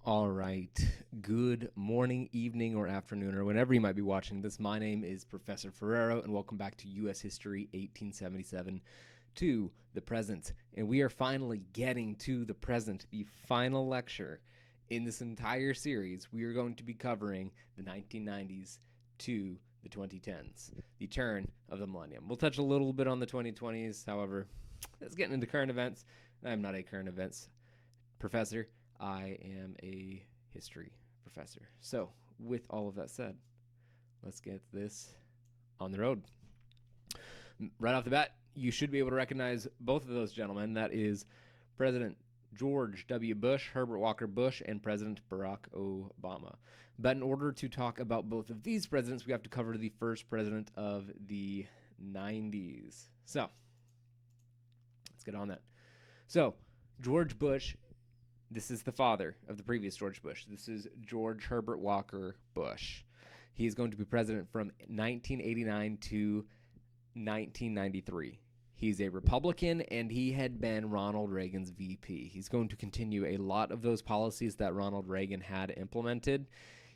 All right. Good morning, evening, or afternoon, or whenever you might be watching this. My name is Professor Ferrero, and welcome back to U.S. History 1877 to the present. And we are finally getting to the present, the final lecture in this entire series. We are going to be covering the 1990s to the 2010s, the turn of the millennium. We'll touch a little bit on the 2020s, however, let's get into current events. I'm not a current events professor. I am a history professor. So, with all of that said, let's get this on the road. Right off the bat, you should be able to recognize both of those gentlemen. That is President George W. Bush, Herbert Walker Bush, and President Barak Obama. But in order to talk about both of these presidents, we have to cover the first president of the 90s. So, let's get on that. So, George Bush, this is the father of the previous George Bush. This is George Herbert Walker Bush. He is going to be president from 1989 to 1993. He's a Republican, and he had been Ronald Reagan's VP. He's going to continue a lot of those policies that Ronald Reagan had implemented.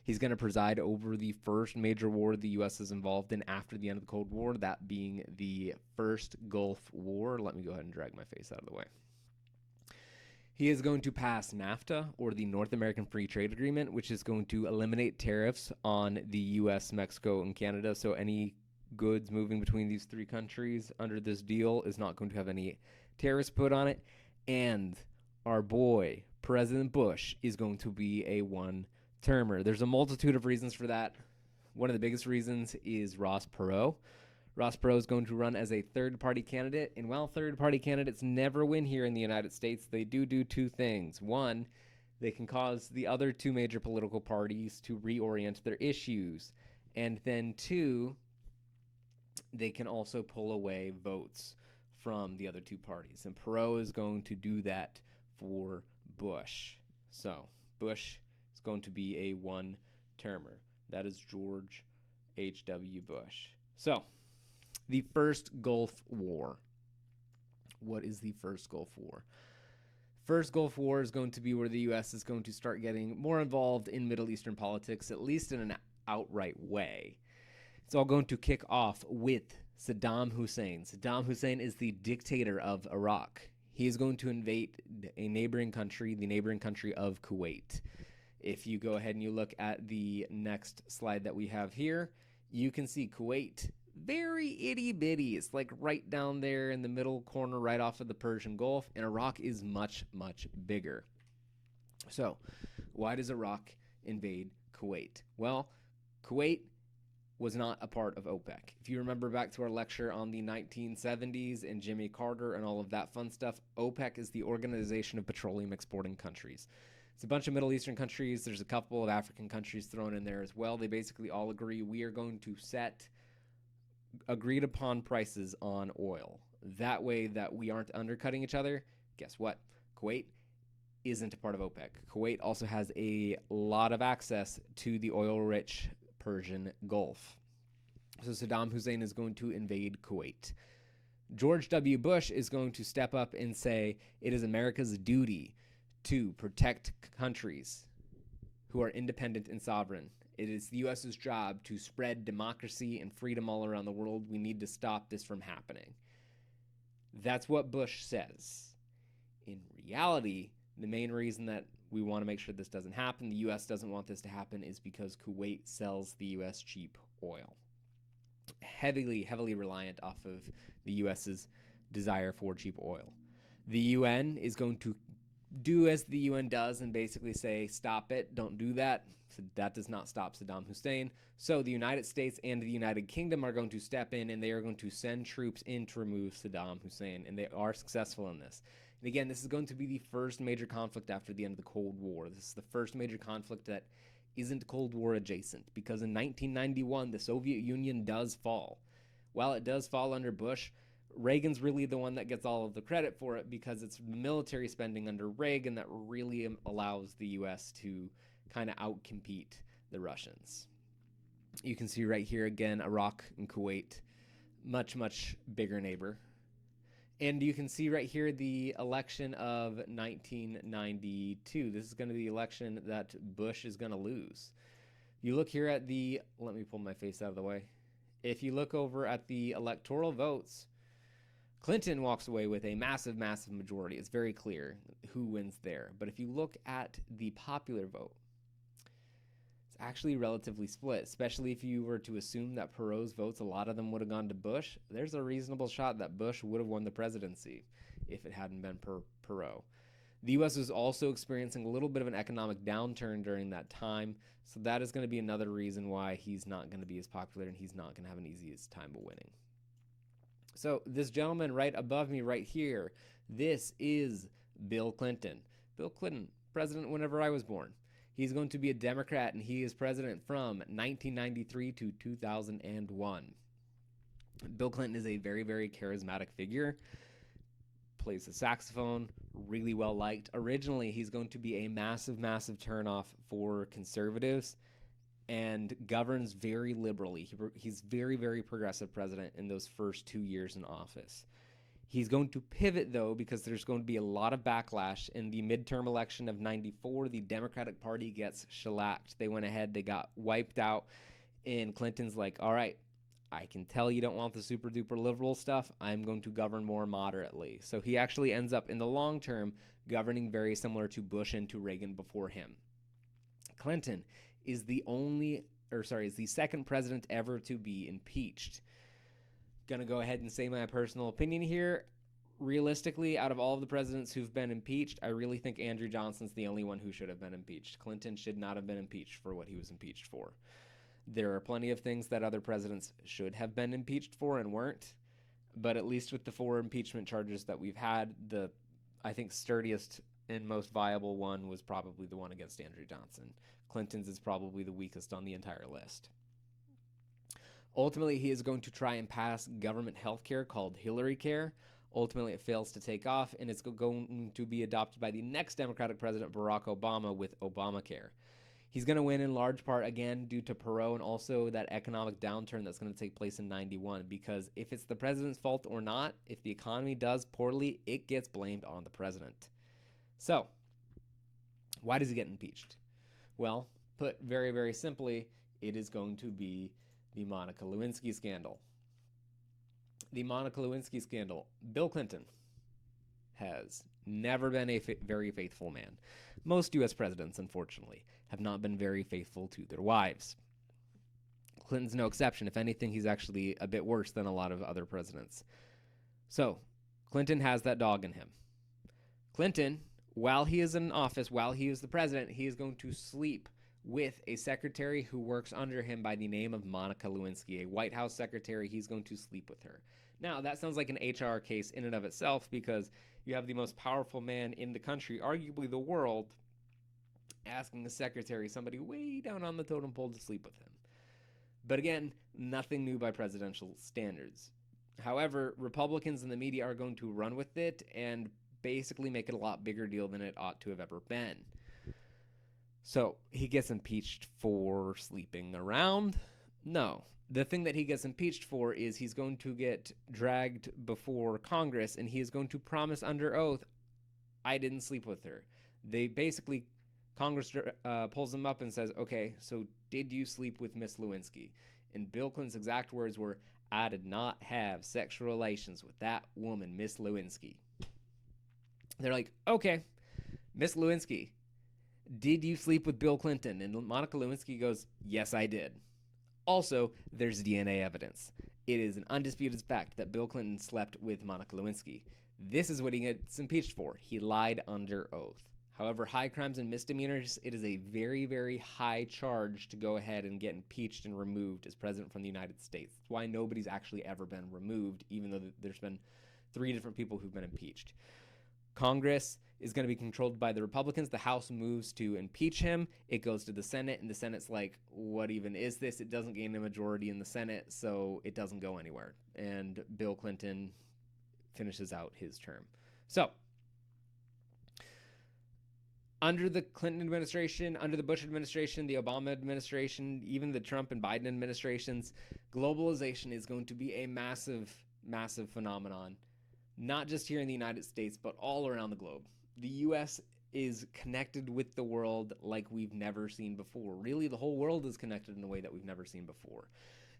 He's going to preside over the first major war the U.S. is involved in after the end of the Cold War, that being the first Gulf War. Let me go ahead and drag my face out of the way. He is going to pass NAFTA, or the North American Free Trade Agreement, which is going to eliminate tariffs on the U.S., Mexico, and Canada. So any goods moving between these three countries under this deal is not going to have any tariffs put on it. And our boy, President Bush, is going to be a one-termer. There's a multitude of reasons for that. One of the biggest reasons is Ross Perot. Ross Perot is going to run as a third-party candidate, and while third-party candidates never win here in the United States, they do two things. One, they can cause the other two major political parties to reorient their issues, and then two, they can also pull away votes from the other two parties, and Perot is going to do that for Bush. So, Bush is going to be a one-termer. That is George H.W. Bush. So, the first Gulf War. What is the first Gulf War? First Gulf War is going to be where the U.S. is going to start getting more involved in Middle Eastern politics, at least in an outright way. It's all going to kick off with Saddam Hussein. Saddam Hussein is the dictator of Iraq. He is going to invade a neighboring country, the neighboring country of Kuwait. If you go ahead and you look at the next slide that we have here, you can see Kuwait, very itty-bitty. It's like right down there in the middle corner, right off of the Persian Gulf, and Iraq is much, much bigger. So, why does Iraq invade Kuwait? Well, Kuwait was not a part of OPEC. If you remember back to our lecture on the 1970s and Jimmy Carter and all of that fun stuff, OPEC is the Organization of Petroleum Exporting Countries. It's a bunch of Middle Eastern countries. There's a couple of African countries thrown in there as well. They basically all agree we are going to set agreed upon prices on oil. That way that we aren't undercutting each other. Guess what? Kuwait isn't a part of OPEC. Kuwait also has a lot of access to the oil-rich Persian Gulf. So Saddam Hussein is going to invade Kuwait. George W. Bush is going to step up and say it is America's duty to protect countries who are independent and sovereign. It is the U.S.'s job to spread democracy and freedom all around the world. We need to stop this from happening. That's what Bush says. In reality, the main reason that we want to make sure this doesn't happen, the U.S. doesn't want this to happen, is because Kuwait sells the U.S. cheap oil. Heavily reliant off of the U.S.'s desire for cheap oil. The UN is going to do as the UN does and basically say, stop it, don't do that. So that does not stop Saddam Hussein. So the United States and the United Kingdom are going to step in, and they are going to send troops in to remove Saddam Hussein, and they are successful in this. And again, this is going to be the first major conflict after the end of the Cold War. This is the first major conflict that isn't Cold War adjacent, because in 1991, the Soviet Union does fall. While it does fall under Bush, Reagan's really the one that gets all of the credit for it, because it's military spending under Reagan that really allows the U.S. to kind of outcompete the Russians. You can see right here again, Iraq and Kuwait, much, much bigger neighbor. And you can see right here the election of 1992. This is going to be the election that Bush is going to lose. You look here at the, let me pull my face out of the way. If you look over at the electoral votes, Clinton walks away with a massive, massive majority. It's very clear who wins there. But if you look at the popular vote, it's actually relatively split, especially if you were to assume that Perot's votes, a lot of them would have gone to Bush. There's a reasonable shot that Bush would have won the presidency if it hadn't been Perot. The U.S. was also experiencing a little bit of an economic downturn during that time, so that is going to be another reason why he's not going to be as popular and he's not going to have an easiest time of winning. So this gentleman right above me right here, this is Bill Clinton. Bill Clinton, president whenever I was born. He's going to be a Democrat, and he is president from 1993 to 2001. Bill Clinton is a very, very charismatic figure. Plays the saxophone, really well liked. Originally, he's going to be a massive, massive turnoff for conservatives and governs very liberally. He's very, very progressive president in those first 2 years in office. He's going to pivot, though, because there's going to be a lot of backlash. In the midterm election of 94, the Democratic Party gets shellacked. They went ahead, they got wiped out, and Clinton's like, all right, I can tell you don't want the super duper liberal stuff. I'm going to govern more moderately. So he actually ends up in the long term governing very similar to Bush and to Reagan before him. Clinton is the second president ever to be impeached. Gonna go ahead and say my personal opinion here. Realistically, out of all of the presidents who've been impeached, I really think Andrew Johnson's the only one who should have been impeached. Clinton should not have been impeached for what he was impeached for. There are plenty of things that other presidents should have been impeached for and weren't, but at least with the 4 impeachment charges that we've had, the, I think, sturdiest and most viable one was probably the one against Andrew Johnson. Clinton's is probably the weakest on the entire list. Ultimately, he is going to try and pass government health care called Hillary Care. Ultimately, it fails to take off, and it's going to be adopted by the next Democratic president, Barack Obama, with Obamacare. He's going to win in large part, again, due to Perot and also that economic downturn that's going to take place in 91, because if it's the president's fault or not, if the economy does poorly, it gets blamed on the president. So, why does he get impeached? Well, put very, very simply, it is going to be the Monica Lewinsky scandal. The Monica Lewinsky scandal. Bill Clinton has never been a very faithful man. Most U.S. presidents, unfortunately, have not been very faithful to their wives. Clinton's no exception. If anything, he's actually a bit worse than a lot of other presidents. So, Clinton has that dog in him. Clinton, while he is in office, while he is the president, he is going to sleep with a secretary who works under him by the name of Monica Lewinsky, a White House secretary. He's going to sleep with her. Now, that sounds like an HR case in and of itself, because you have the most powerful man in the country, arguably the world, asking a secretary, somebody way down on the totem pole, to sleep with him. But again, nothing new by presidential standards. However, Republicans and the media are going to run with it and basically make it a lot bigger deal than it ought to have ever been. So, he gets impeached for sleeping around? No. The thing that he gets impeached for is he's going to get dragged before Congress, and he is going to promise under oath, I didn't sleep with her. They basically, Congress pulls him up and says, okay, so did you sleep with Miss Lewinsky? And Bill Clinton's exact words were, I did not have sexual relations with that woman, Miss Lewinsky. They're like, okay, Miss Lewinsky, did you sleep with Bill Clinton? And Monica Lewinsky goes, yes, I did. Also, there's DNA evidence. It is an undisputed fact that Bill Clinton slept with Monica Lewinsky. This is what he gets impeached for. He lied under oath. However, high crimes and misdemeanors, it is a very, very high charge to go ahead and get impeached and removed as president from the United States. That's why nobody's actually ever been removed, even though there's been 3 different people who've been impeached. Congress is going to be controlled by the Republicans. The House moves to impeach him. It goes to the Senate, and the Senate's like, what even is this? It doesn't gain a majority in the Senate, so it doesn't go anywhere. And Bill Clinton finishes out his term. So, under the Clinton administration, under the Bush administration, the Obama administration, even the Trump and Biden administrations, globalization is going to be a massive, massive phenomenon. not just here in the United States, but all around the globe. The U.S. is connected with the world like we've never seen before. Really, the whole world is connected in a way that we've never seen before.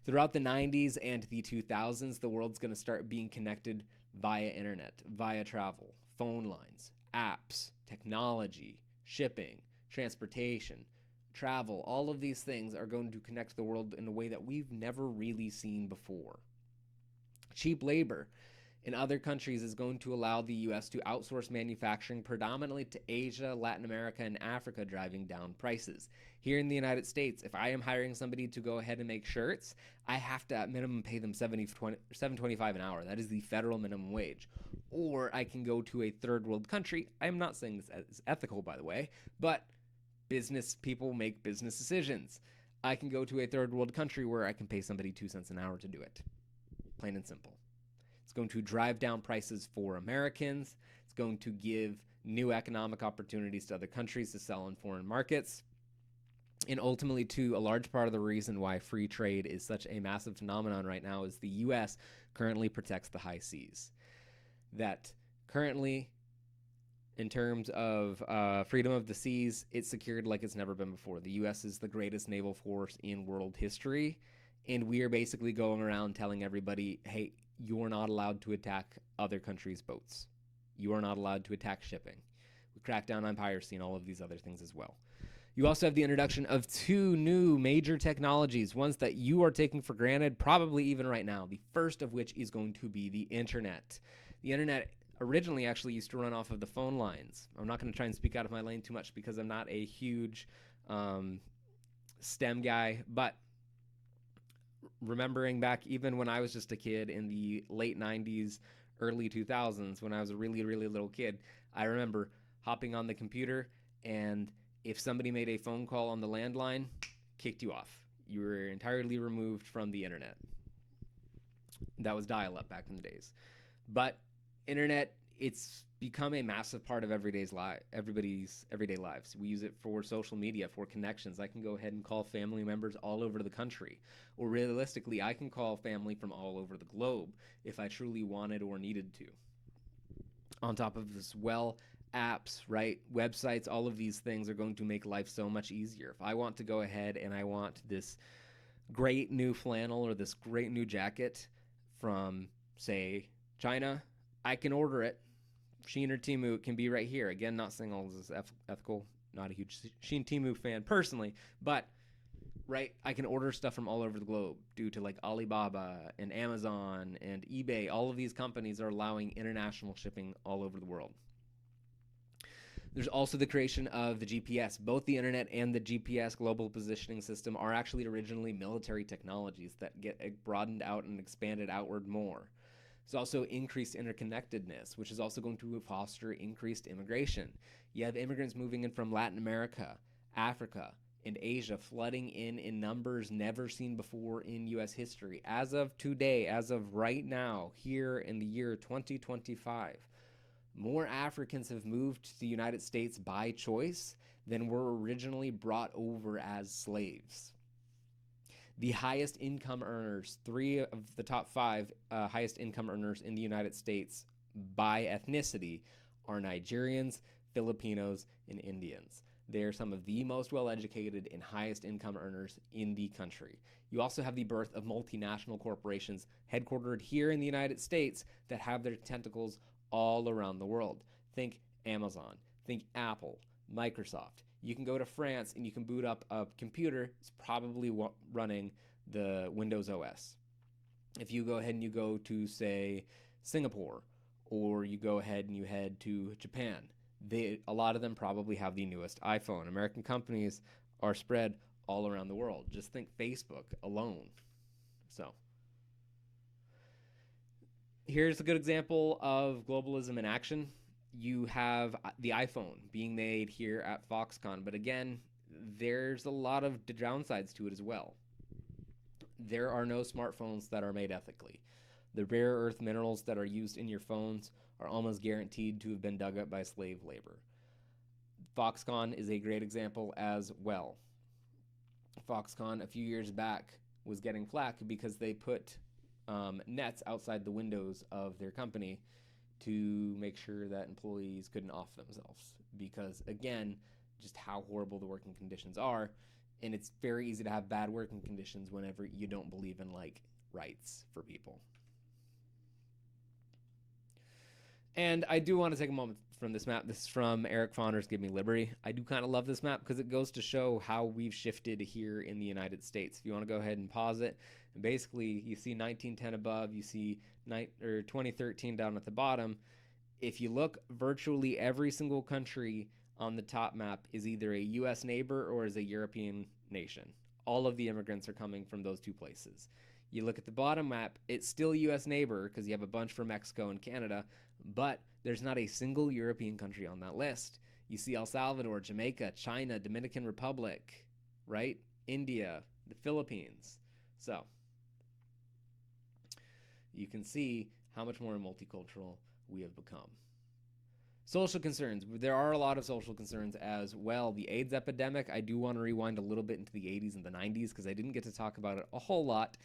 Throughout the 90s and the 2000s, the world's going to start being connected via internet, via travel, phone lines, apps, technology, shipping, transportation, travel. All of these things are going to connect the world in a way that we've never really seen before. Cheap labor in other countries is going to allow the U.S. to outsource manufacturing predominantly to Asia, Latin America, and Africa, driving down prices. Here in the United States, if I am hiring somebody to go ahead and make shirts, I have to at minimum pay them $7.25 an hour. That is the federal minimum wage. Or I can go to a third world country. I am not saying this is ethical, by the way, but business people make business decisions. I can go to a third world country where I can pay somebody 2 cents an hour to do it. Plain and simple. It's going to drive down prices for Americans. It's going to give new economic opportunities to other countries to sell in foreign markets. And ultimately, too, a large part of the reason why free trade is such a massive phenomenon right now is the U.S. currently protects the high seas. That currently, in terms of freedom of the seas, it's secured like it's never been before. The U.S. is the greatest naval force in world history, and we are basically going around telling everybody, hey, you're not allowed to attack other countries' boats. You are not allowed to attack shipping. We crack down on piracy and all of these other things as well. You also have the introduction of 2 new major technologies, ones that you are taking for granted, probably even right now. The first of which is going to be the internet. The internet originally actually used to run off of the phone lines. I'm not going to try and speak out of my lane too much because I'm not a huge STEM guy, but remembering back even when I was just a kid in the late 90s, early 2000s, when I was a really, really little kid, I remember hopping on the computer, and if somebody made a phone call on the landline, kicked you off. You were entirely removed from the internet. That was dial-up back in the days. But internet, it's become a massive part of everybody's everyday lives. We use it for social media, for connections. I can go ahead and call family members all over the country. Or realistically, I can call family from all over the globe if I truly wanted or needed to. On top of this, well, apps, right? Websites, all of these things are going to make life so much easier. If I want to go ahead and I want this great new flannel or this great new jacket from, say, China, I can order it. Shein or Temu can be right here. Again, not saying all this is ethical. Not a huge Shein Temu fan personally, but right, I can order stuff from all over the globe due to like Alibaba and Amazon and eBay. All of these companies are allowing international shipping all over the world. There's also the creation of the GPS. Both the internet and the GPS global positioning system are actually originally military technologies that get broadened out and expanded outward more. There's also increased interconnectedness, which is also going to foster increased immigration. You have immigrants moving in from Latin America, Africa, and Asia, flooding in numbers never seen before in U.S. history. As of today, as of right now, here in the year 2025, more Africans have moved to the United States by choice than were originally brought over as slaves. The highest income earners, 3 of the top 5 highest income earners in the United States by ethnicity are Nigerians, Filipinos, and Indians. They are some of the most well-educated and highest income earners in the country. You also have the birth of multinational corporations headquartered here in the United States that have their tentacles all around the world. Think Amazon, think Apple, Microsoft. You can go to France and you can boot up a computer. It's probably running the Windows OS. If you go ahead and you go to, say, Singapore, or you go ahead and you head to Japan, a lot of them probably have the newest iPhone. American companies are spread all around the world. Just think Facebook alone. So here's a good example of globalism in action. You have the iPhone being made here at Foxconn, but again, there's a lot of downsides to it as well. There are no smartphones that are made ethically. The rare earth minerals that are used in your phones are almost guaranteed to have been dug up by slave labor. Foxconn is a great example as well. Foxconn, a few years back, was getting flack because they put nets outside the windows of their company to make sure that employees couldn't off themselves because, again, just how horrible the working conditions are. And it's very easy to have bad working conditions whenever you don't believe in, like, rights for people. And I do want to take a moment from this map. This is from Eric Fauner's Give Me Liberty. I do kind of love this map because it goes to show how we've shifted here in the United States. If you want to go ahead and pause it, and basically you see 1910 above, you see 2013 down at the bottom. If you look, virtually every single country on the top map is either a U.S. neighbor or is a European nation. All of the immigrants are coming from those two places. You look at the bottom map, it's still U.S. neighbor because you have a bunch from Mexico and Canada, but there's not a single European country on that list. You see El Salvador, Jamaica, China, Dominican Republic, right? India, the Philippines. So you can see how much more multicultural we have become. Social concerns. There are a lot of social concerns as well. The AIDS epidemic, I do want to rewind a little bit into the 80s and the 90s because I didn't get to talk about it a whole lot.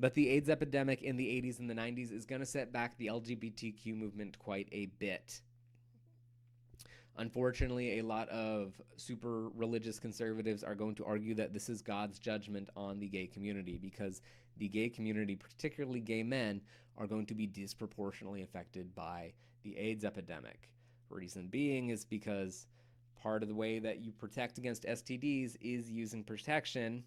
But the AIDS epidemic in the 80s and the 90s is going to set back the LGBTQ movement quite a bit. Unfortunately, a lot of super religious conservatives are going to argue that this is God's judgment on the gay community because the gay community, particularly gay men, are going to be disproportionately affected by the AIDS epidemic. Reason being is because part of the way that you protect against STDs is using protection.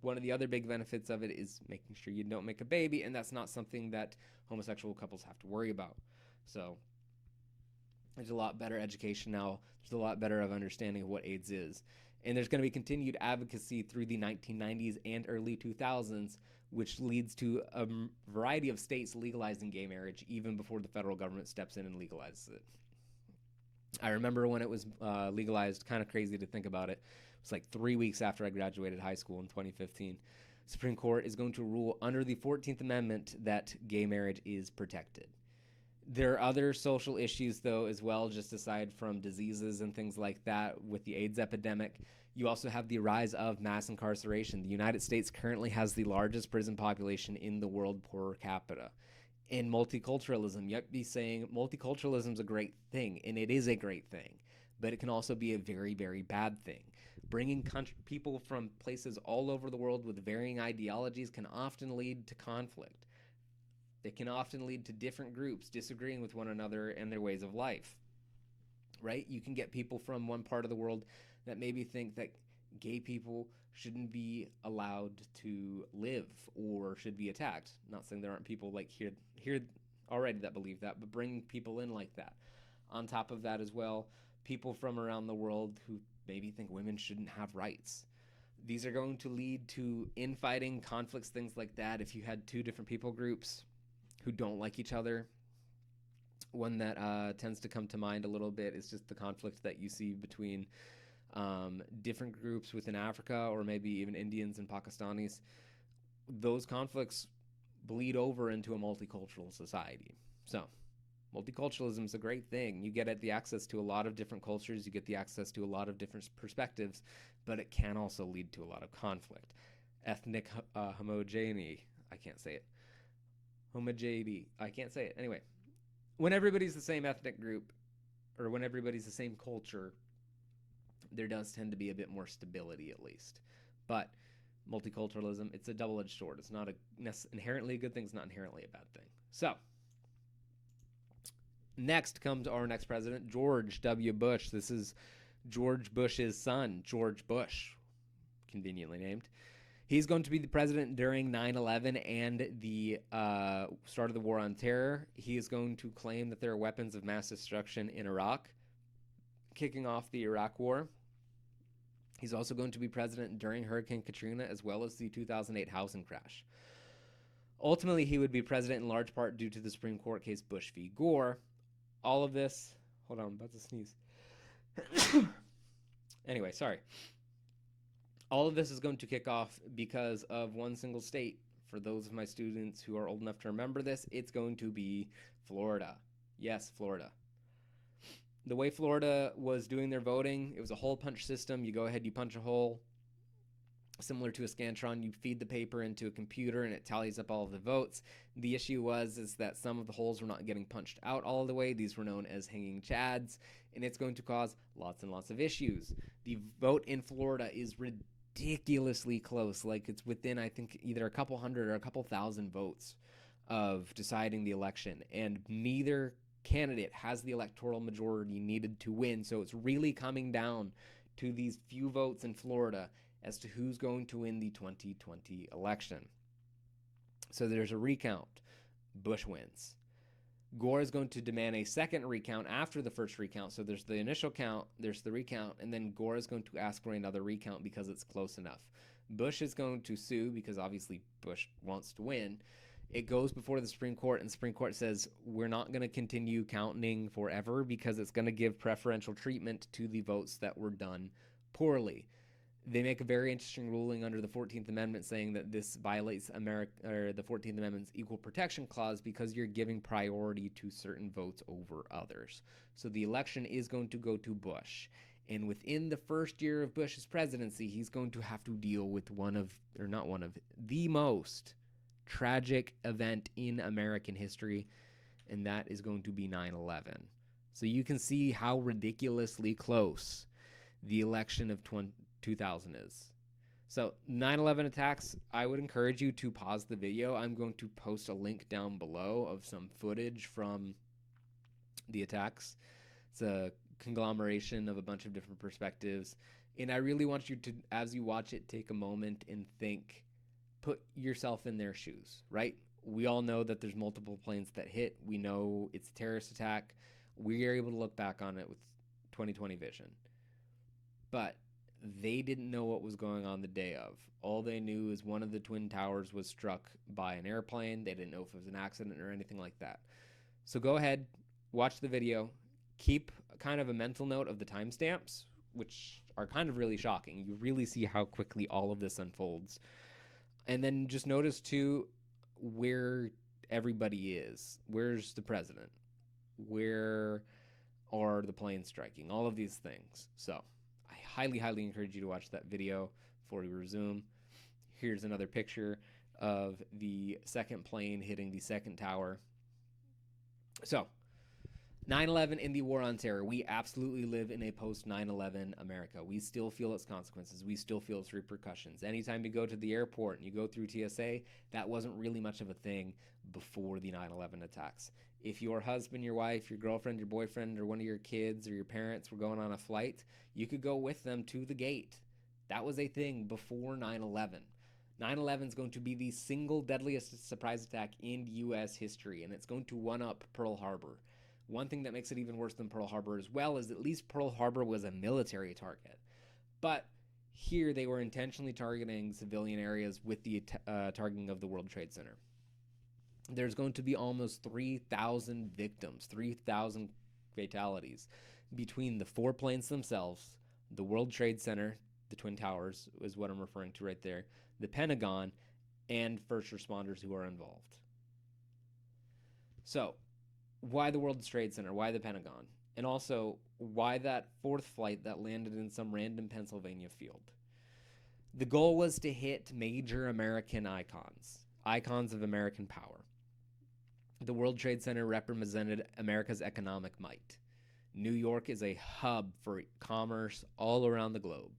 One of the other big benefits of it is making sure you don't make a baby, and that's not something that homosexual couples have to worry about. So there's a lot better education now. There's a lot better of understanding of what AIDS is. And there's going to be continued advocacy through the 1990s and early 2000s, which leads to a variety of states legalizing gay marriage even before the federal government steps in and legalizes it. I remember when it was legalized, kind of crazy to think about it. It's like 3 weeks after I graduated high school in 2015. Supreme Court is going to rule under the 14th Amendment that gay marriage is protected. There are other social issues, though, as well, just aside from diseases and things like that with the AIDS epidemic. You also have the rise of mass incarceration. The United States currently has the largest prison population in the world per capita. In multiculturalism, you'd be saying multiculturalism is a great thing, and it is a great thing, but it can also be a very, very bad thing. Bringing people from places all over the world with varying ideologies can often lead to conflict. It can often lead to different groups disagreeing with one another and their ways of life, right? You can get people from one part of the world that maybe think that gay people shouldn't be allowed to live or should be attacked. Not saying there aren't people like here already that believe that, but bring people in like that. On top of that as well, people from around the world who maybe think women shouldn't have rights. These are going to lead to infighting, conflicts, things like that. If you had two different people groups who don't like each other, one that tends to come to mind a little bit is just the conflict that you see between different groups within Africa or maybe even Indians and Pakistanis. Those conflicts bleed over into a multicultural society. So multiculturalism is a great thing. You get the access to a lot of different cultures, you get the access to a lot of different perspectives, but it can also lead to a lot of conflict. Ethnic homogeneity. I can't say it. Homogeneity. I can't say it. Anyway, when everybody's the same ethnic group or when everybody's the same culture, there does tend to be a bit more stability at least. But multiculturalism, it's a double-edged sword. It's not inherently a good thing. It's not inherently a bad thing. So next comes our next president, George W. Bush. This is George Bush's son, George Bush, conveniently named. He's going to be the president during 9/11 and the start of the War on Terror. He is going to claim that there are weapons of mass destruction in Iraq, kicking off the Iraq War. He's also going to be president during Hurricane Katrina as well as the 2008 housing crash. Ultimately, he would be president in large part due to the Supreme Court case Bush v. Gore. All of this... Hold on, I'm about to sneeze. Anyway, sorry. All of this is going to kick off because of one single state. For those of my students who are old enough to remember this, it's going to be Florida. Yes, Florida. The way Florida was doing their voting, it was a hole punch system. You go ahead, you punch a hole. Similar to a Scantron, you feed the paper into a computer and it tallies up all of the votes. The issue is that some of the holes were not getting punched out all the way. These were known as hanging chads, and it's going to cause lots and lots of issues. The vote in Florida is ridiculously close. Like, it's within, I think, either a couple hundred or a couple thousand votes of deciding the election, and neither candidate has the electoral majority needed to win. So it's really coming down to these few votes in Florida as to who's going to win the 2020 election. So there's a recount. Bush wins. Gore is going to demand a second recount after the first recount. So there's the initial count, there's the recount, and then Gore is going to ask for another recount because it's close enough. Bush is going to sue because obviously Bush wants to win. It goes before the Supreme Court, and the Supreme Court says we're not going to continue counting forever because it's going to give preferential treatment to the votes that were done poorly. They make a very interesting ruling under the 14th Amendment saying that this violates the 14th Amendment's Equal Protection Clause because you're giving priority to certain votes over others. So the election is going to go to Bush. And within the first year of Bush's presidency, he's going to have to deal with the most tragic event in American history, and that is going to be 9/11. So you can see how ridiculously close the election of 2000 is. So 9/11 attacks, I would encourage you to pause the video. I'm going to post a link down below of some footage from the attacks. It's a conglomeration of a bunch of different perspectives, and I really want you to, as you watch it, take a moment and think, put yourself in their shoes, right? We all know that there's multiple planes that hit. We know it's a terrorist attack. We are able to look back on it with 2020 vision. But they didn't know what was going on the day of. All they knew is one of the Twin Towers was struck by an airplane. They didn't know if it was an accident or anything like that. So go ahead, watch the video. Keep kind of a mental note of the timestamps, which are kind of really shocking. You really see how quickly all of this unfolds. And then just notice, too, where everybody is. Where's the president? Where are the planes striking? All of these things. So I highly, highly encourage you to watch that video before we resume. Here's another picture of the second plane hitting the second tower. So 9/11 in the war on terror. We absolutely live in a post-9/11 America. We still feel its consequences. We still feel its repercussions. Anytime you go to the airport and you go through TSA, that wasn't really much of a thing before the 9/11 attacks. If your husband, your wife, your girlfriend, your boyfriend, or one of your kids or your parents were going on a flight, you could go with them to the gate. That was a thing before 9/11. 9/11 is going to be the single deadliest surprise attack in U.S. history, and it's going to one-up Pearl Harbor. One thing that makes it even worse than Pearl Harbor as well is at least Pearl Harbor was a military target. But here they were intentionally targeting civilian areas with the targeting of the World Trade Center. There's going to be almost 3,000 victims, 3,000 fatalities between the four planes themselves, the World Trade Center, the Twin Towers is what I'm referring to right there, the Pentagon, and first responders who are involved. So, why the World Trade Center? Why the Pentagon? And also, why that fourth flight that landed in some random Pennsylvania field? The goal was to hit major American icons of American power. The World Trade Center represented America's economic might. New York is a hub for commerce all around the globe.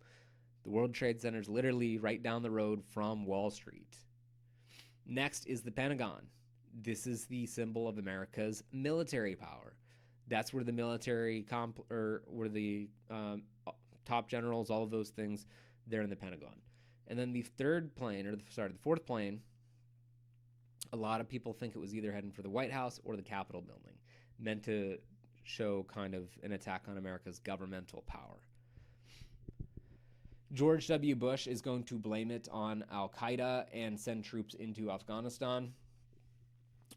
The World Trade Center is literally right down the road from Wall Street. Next is the Pentagon. This is the symbol of America's military power. That's where the military where the top generals, all of those things, they're in the Pentagon. And then the fourth plane, a lot of people think it was either heading for the White House or the Capitol building, meant to show kind of an attack on America's governmental power. George W. Bush is going to blame it on Al-Qaeda and send troops into Afghanistan.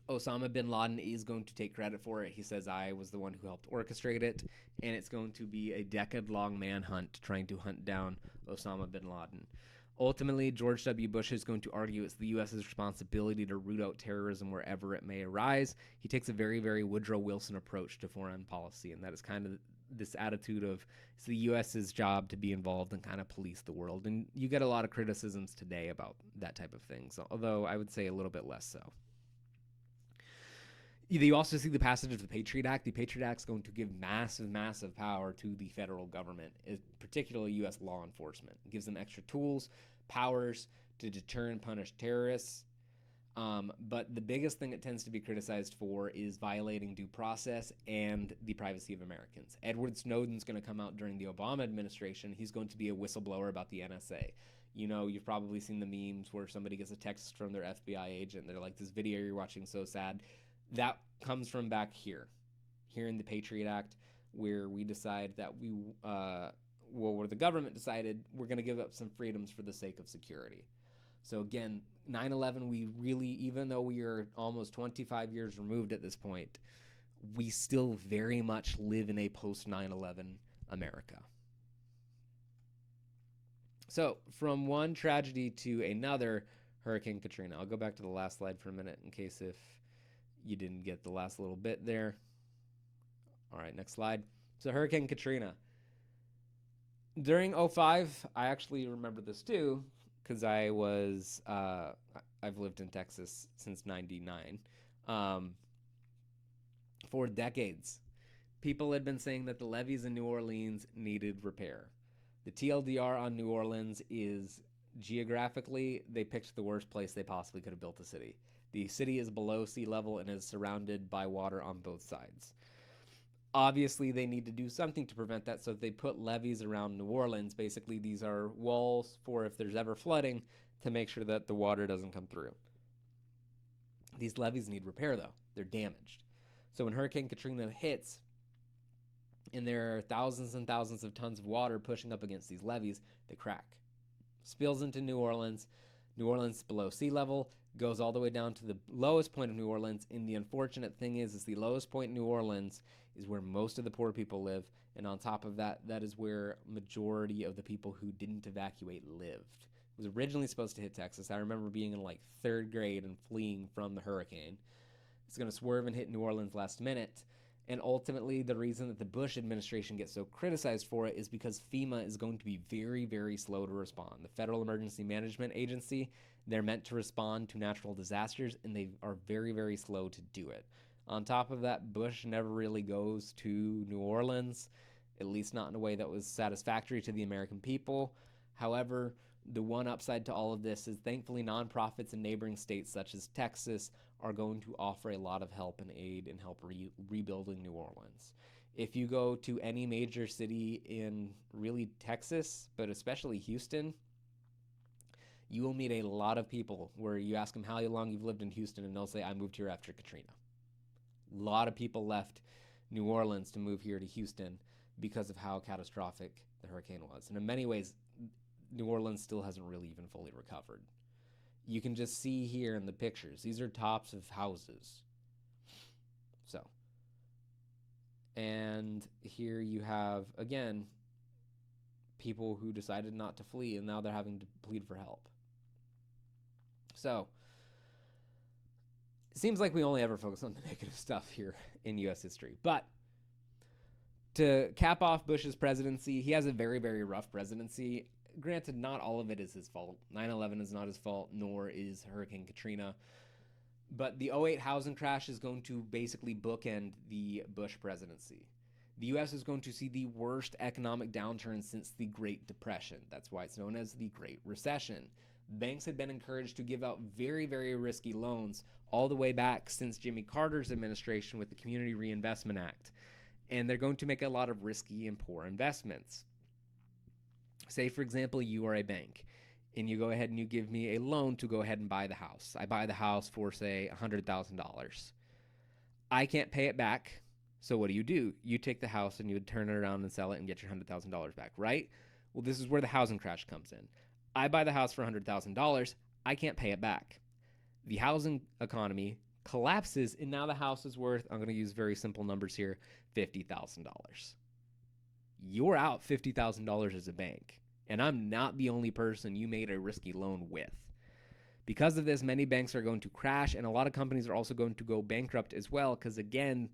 Osama bin Laden is going to take credit for it. He says, I was the one who helped orchestrate it, and it's going to be a decade-long manhunt trying to hunt down Osama bin Laden. Ultimately, George W. Bush is going to argue it's the U.S.'s responsibility to root out terrorism wherever it may arise. He takes a very, very Woodrow Wilson approach to foreign policy, and that is kind of this attitude of it's the US's job to be involved and kind of police the world. And you get a lot of criticisms today about that type of thing, so, although I would say a little bit less so. You also see the passage of the Patriot Act. The Patriot Act is going to give massive, massive power to the federal government, particularly U.S. law enforcement. It gives them extra tools, powers to deter and punish terrorists. But the biggest thing it tends to be criticized for is violating due process and the privacy of Americans. Edward Snowden's going to come out during the Obama administration. He's going to be a whistleblower about the NSA. You know, you've probably seen the memes where somebody gets a text from their FBI agent. They're like, this video you're watching so sad. That comes from back here in the Patriot Act, where we decide that where the government decided we're going to give up some freedoms for the sake of security. So again, 9/11, we really, even though we are almost 25 years removed at this point, we still very much live in a post 9/11 America. So from one tragedy to another, Hurricane Katrina. I'll go back to the last slide for a minute in case if you didn't get the last little bit there. All right, next slide. So Hurricane Katrina. During 2005, I actually remember this too, because I've lived in Texas since 99. For decades, people had been saying that the levees in New Orleans needed repair. The TLDR on New Orleans is geographically, they picked the worst place they possibly could have built a city. The city is below sea level and is surrounded by water on both sides. Obviously, they need to do something to prevent that, so they put levees around New Orleans. Basically, these are walls for if there's ever flooding to make sure that the water doesn't come through. These levees need repair, though. They're damaged. So when Hurricane Katrina hits, and there are thousands and thousands of tons of water pushing up against these levees, they crack. Spills into New Orleans. New Orleans below sea level, goes all the way down to the lowest point of New Orleans. And the unfortunate thing is the lowest point in New Orleans is where most of the poor people live. And on top of that, that is where majority of the people who didn't evacuate lived. It was originally supposed to hit Texas. I remember being in like 3rd grade and fleeing from the hurricane. It's going to swerve and hit New Orleans last minute. And ultimately, the reason that the Bush administration gets so criticized for it is because FEMA is going to be very, very slow to respond. The Federal Emergency Management Agency, they're meant to respond to natural disasters, and they are very, very slow to do it. On top of that, Bush never really goes to New Orleans, at least not in a way that was satisfactory to the American people. However, the one upside to all of this is thankfully nonprofits in neighboring states such as Texas are going to offer a lot of help and aid and help rebuilding New Orleans. If you go to any major city in really Texas, but especially Houston, you will meet a lot of people where you ask them how long you've lived in Houston, and they'll say, I moved here after Katrina. A lot of people left New Orleans to move here to Houston because of how catastrophic the hurricane was. And in many ways, New Orleans still hasn't really even fully recovered. You can just see here in the pictures, these are tops of houses. So, and here you have, again, people who decided not to flee, and now they're having to plead for help. So, it seems like we only ever focus on the negative stuff here in U.S. history. But to cap off Bush's presidency, he has a very, very rough presidency. Granted, not all of it is his fault. 9/11 is not his fault, nor is Hurricane Katrina. But the 2008 housing crash is going to basically bookend the Bush presidency. The U.S. is going to see the worst economic downturn since the Great Depression. That's why it's known as the Great Recession. Banks had been encouraged to give out very, very risky loans all the way back since Jimmy Carter's administration with the Community Reinvestment Act. And they're going to make a lot of risky and poor investments. Say, for example, you are a bank, and you go ahead and you give me a loan to go ahead and buy the house. I buy the house for, say, $100,000. I can't pay it back, so what do? You take the house and you would turn it around and sell it and get your $100,000 back, right? Well, this is where the housing crash comes in. I buy the house for $100,000. I can't pay it back. The housing economy collapses, and now the house is worth, I'm going to use very simple numbers here, $50,000. You're out $50,000 as a bank, and I'm not the only person you made a risky loan with. Because of this, many banks are going to crash, and a lot of companies are also going to go bankrupt as well, because again,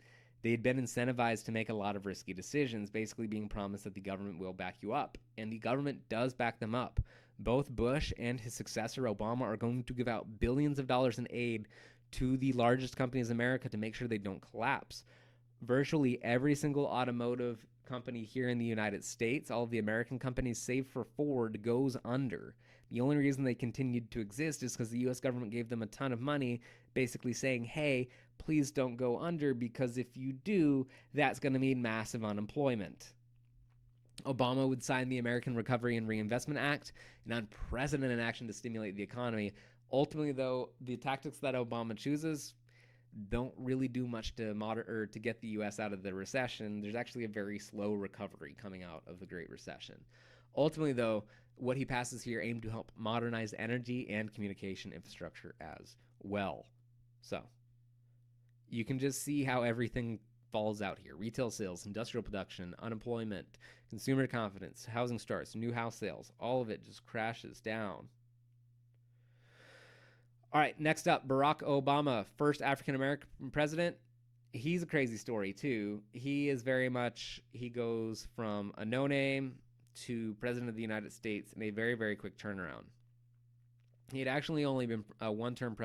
They'd been incentivized to make a lot of risky decisions, basically being promised that the government will back you up. And the government does back them up. Both Bush and his successor, Obama, are going to give out billions of dollars in aid to the largest companies in America to make sure they don't collapse. Virtually every single automotive company here in the United States, all of the American companies, save for Ford, goes under. The only reason they continued to exist is because the U.S. government gave them a ton of money, basically saying, hey, please don't go under, because if you do, that's going to mean massive unemployment. Obama would sign the American Recovery and Reinvestment Act, an unprecedented action to stimulate the economy. Ultimately, though, the tactics that Obama chooses don't really do much to get the U.S. out of the recession. There's actually a very slow recovery coming out of the Great Recession. Ultimately, though, what he passes here aim to help modernize energy and communication infrastructure as well. So you can just see how everything falls out here. Retail sales, industrial production, unemployment, consumer confidence, housing starts, new house sales, all of it just crashes down. All right, next up, Barack Obama, first African-American president. He's a crazy story, too. He goes from a no-name to president of the United States in a very, very quick turnaround. He had actually only been a one-term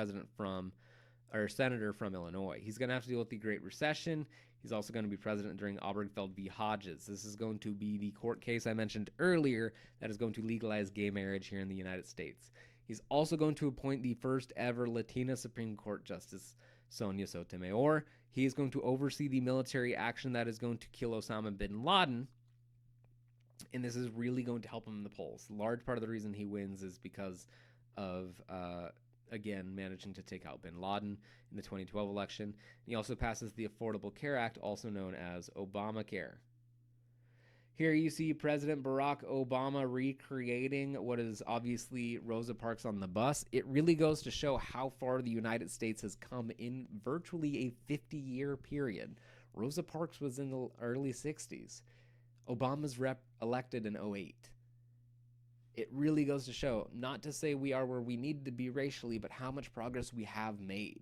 senator from Illinois. He's going to have to deal with the Great Recession. He's also going to be president during Obergefell v. Hodges. This is going to be the court case I mentioned earlier that is going to legalize gay marriage here in the United States. He's also going to appoint the first ever Latina Supreme Court Justice, Sonia Sotomayor. He is going to oversee the military action that is going to kill Osama bin Laden. And this is really going to help him in the polls. A large part of the reason he wins is because of, again, managing to take out bin Laden in the 2012 election. He also passes the Affordable Care Act, also known as Obamacare. Here you see President Barack Obama recreating what is obviously Rosa Parks on the bus. It really goes to show how far the United States has come in virtually a 50-year period. Rosa Parks was in the early 60s. Obama's elected in 08. It really goes to show, not to say we are where we need to be racially, but how much progress we have made.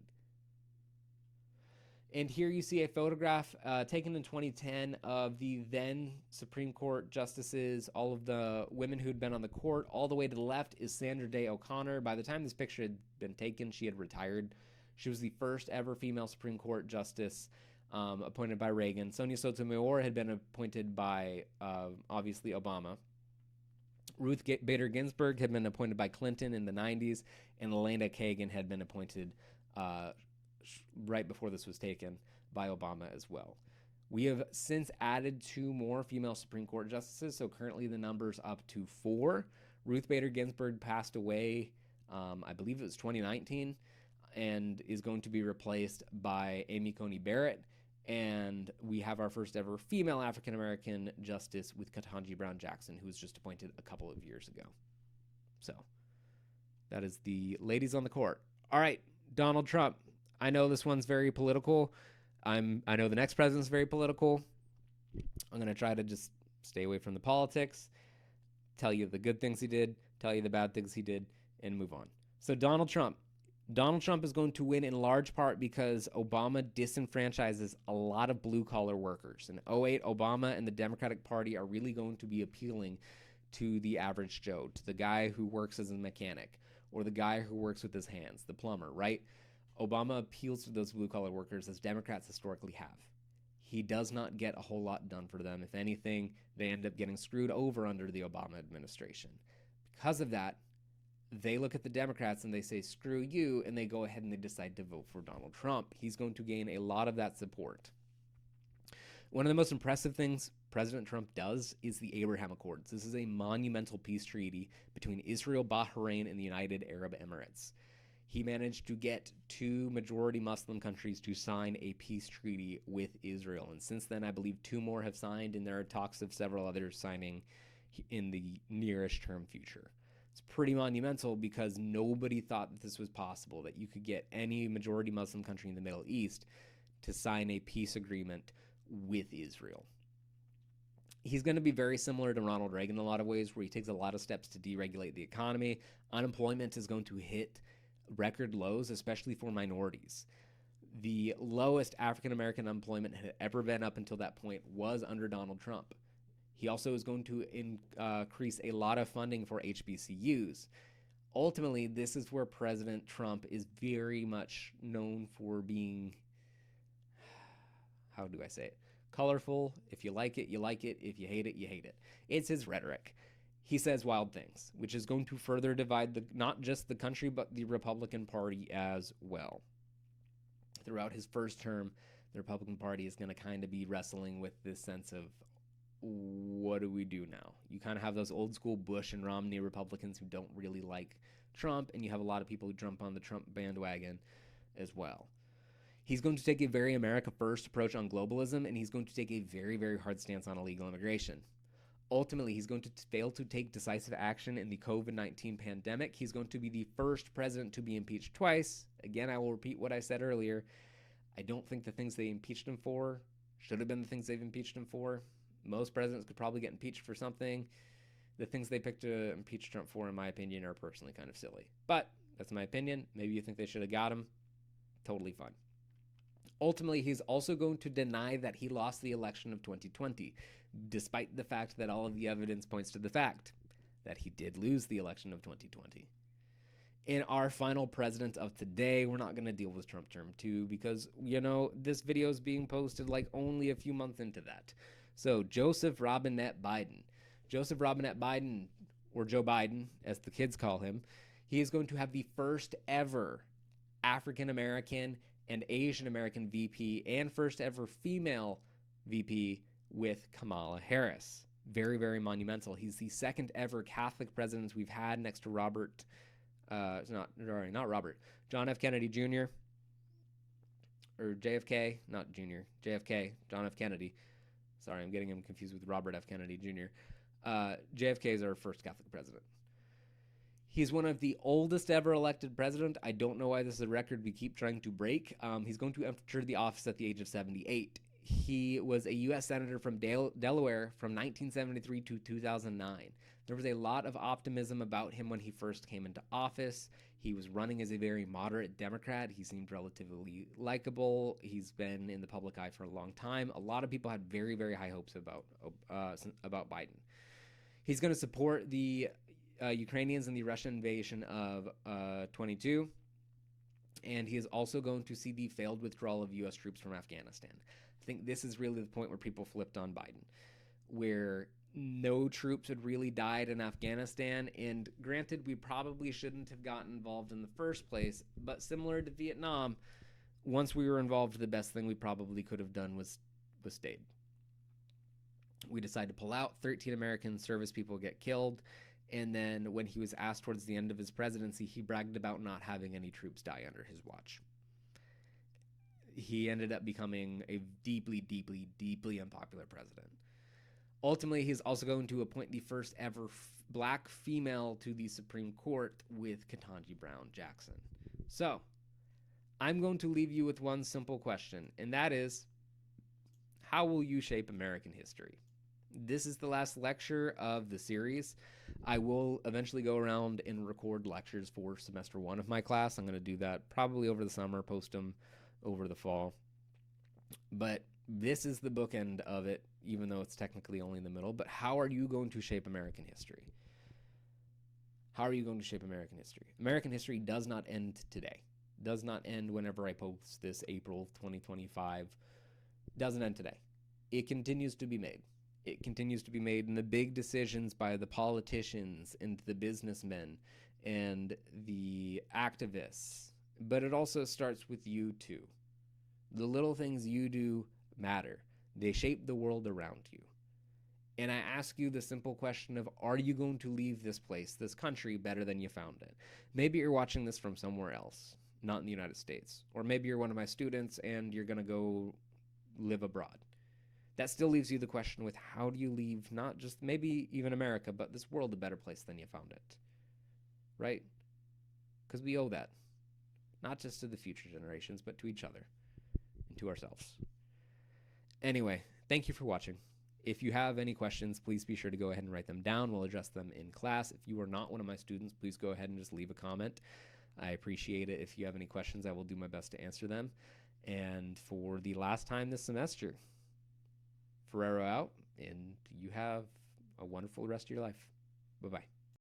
And here you see a photograph taken in 2010 of the then Supreme Court justices, all of the women who'd been on the court. All the way to the left is Sandra Day O'Connor. By the time this picture had been taken, she had retired. She was the first ever female Supreme Court justice appointed by Reagan. Sonia Sotomayor had been appointed by, obviously, Obama. Ruth Bader Ginsburg had been appointed by Clinton in the 90s, and Elena Kagan had been appointed right before this was taken by Obama as well. We have since added 2 more female Supreme Court justices, so currently the number's up to 4. Ruth Bader Ginsburg passed away, I believe it was 2019, and is going to be replaced by Amy Coney Barrett. And we have our first ever female African-American justice with Ketanji Brown Jackson, who was just appointed a couple of years ago. So that is the ladies on the court. All right, Donald Trump. I know this one's very political. I know the next president's very political. I'm going to try to just stay away from the politics, tell you the good things he did, tell you the bad things he did, and move on. So Donald Trump. Donald Trump is going to win in large part because Obama disenfranchises a lot of blue-collar workers. In 08, Obama and the Democratic Party are really going to be appealing to the average Joe, to the guy who works as a mechanic, or the guy who works with his hands, the plumber, right? Obama appeals to those blue-collar workers as Democrats historically have. He does not get a whole lot done for them. If anything, they end up getting screwed over under the Obama administration. Because of that, they look at the Democrats and they say, screw you, and they go ahead and they decide to vote for Donald Trump. He's going to gain a lot of that support. One of the most impressive things President Trump does is the Abraham Accords. This is a monumental peace treaty between Israel, Bahrain, and the United Arab Emirates. He managed to get 2 majority Muslim countries to sign a peace treaty with Israel. And since then, I believe 2 more have signed, and there are talks of several others signing in the nearest term future. It's pretty monumental because nobody thought that this was possible, that you could get any majority Muslim country in the Middle East to sign a peace agreement with Israel. He's going to be very similar to Ronald Reagan in a lot of ways, where he takes a lot of steps to deregulate the economy. Unemployment is going to hit record lows, especially for minorities. The lowest African American unemployment had ever been up until that point was under Donald Trump. He also is going to increase a lot of funding for HBCUs. Ultimately, this is where President Trump is very much known for being, how do I say it? Colorful. If you like it, you like it. If you hate it, you hate it. It's his rhetoric. He says wild things, which is going to further divide not just the country, but the Republican Party as well. Throughout his first term, the Republican Party is going to kind of be wrestling with this sense of, what do we do now? You kind of have those old school Bush and Romney Republicans who don't really like Trump, and you have a lot of people who jump on the Trump bandwagon as well. He's going to take a very America first approach on globalism, and he's going to take a very, very hard stance on illegal immigration. Ultimately, he's going to fail to take decisive action in the COVID-19 pandemic. He's going to be the first president to be impeached twice. Again, I will repeat what I said earlier. I don't think the things they impeached him for should have been the things they've impeached him for. Most presidents could probably get impeached for something. The things they picked to impeach Trump for, in my opinion, are personally kind of silly. But that's my opinion. Maybe you think they should have got him. Totally fine. Ultimately, he's also going to deny that he lost the election of 2020, despite the fact that all of the evidence points to the fact that he did lose the election of 2020. In our final president of today, we're not going to deal with Trump term 2 because, this video is being posted like only a few months into that. So, Joseph Robinette Biden. Joseph Robinette Biden, or Joe Biden, as the kids call him, he is going to have the first ever African American and Asian American VP and first ever female VP with Kamala Harris. Very, very monumental. He's the second ever Catholic president we've had next to John F. Kennedy Jr. or JFK, not Jr., JFK, John F. Kennedy. Sorry, I'm getting him confused with Robert F. Kennedy Jr. JFK is our first Catholic president. He's one of the oldest ever elected president. I don't know why this is a record we keep trying to break. He's going to enter the office at the age of 78. He was a U.S. Senator from Delaware from 1973 to 2009. There was a lot of optimism about him when he first came into office. He was running as a very moderate Democrat. He seemed relatively likable. He's been in the public eye for a long time. A lot of people had very, very high hopes about Biden. He's going to support the Ukrainians in the Russian invasion of 22. And he is also going to see the failed withdrawal of U.S. troops from Afghanistan. I think this is really the point where people flipped on Biden, where no troops had really died in Afghanistan. And granted, we probably shouldn't have gotten involved in the first place, but similar to Vietnam, once we were involved, the best thing we probably could have done was stayed. We decided to pull out. 13 American service people get killed. And then when he was asked towards the end of his presidency, he bragged about not having any troops die under his watch. He ended up becoming a deeply, deeply, deeply unpopular president. Ultimately, he's also going to appoint the first ever black female to the Supreme Court with Ketanji Brown Jackson. So, I'm going to leave you with one simple question, and that is, how will you shape American history? This is the last lecture of the series. I will eventually go around and record lectures for semester 1 of my class. I'm going to do that probably over the summer, post them over the fall. But this is the bookend of it, even though it's technically only in the middle. But how are you going to shape American history? How are you going to shape American history? American history does not end today. Does not end whenever I post this, April 2025. Doesn't end today. It continues to be made. It continues to be made in the big decisions by the politicians and the businessmen and the activists. But it also starts with you too. The little things you do matter. They shape the world around you. And I ask you the simple question of, are you going to leave this place, this country, better than you found it? Maybe you're watching this from somewhere else, not in the United States. Or maybe you're one of my students and you're going to go live abroad. That still leaves you the question with, how do you leave not just maybe even America, but this world a better place than you found it? Right? Because we owe that. Not just to the future generations, but to each other and to ourselves. Anyway, thank you for watching. If you have any questions, please be sure to go ahead and write them down. We'll address them in class. If you are not one of my students, please go ahead and just leave a comment. I appreciate it. If you have any questions, I will do my best to answer them. And for the last time this semester, Ferrero out, and you have a wonderful rest of your life. Bye-bye.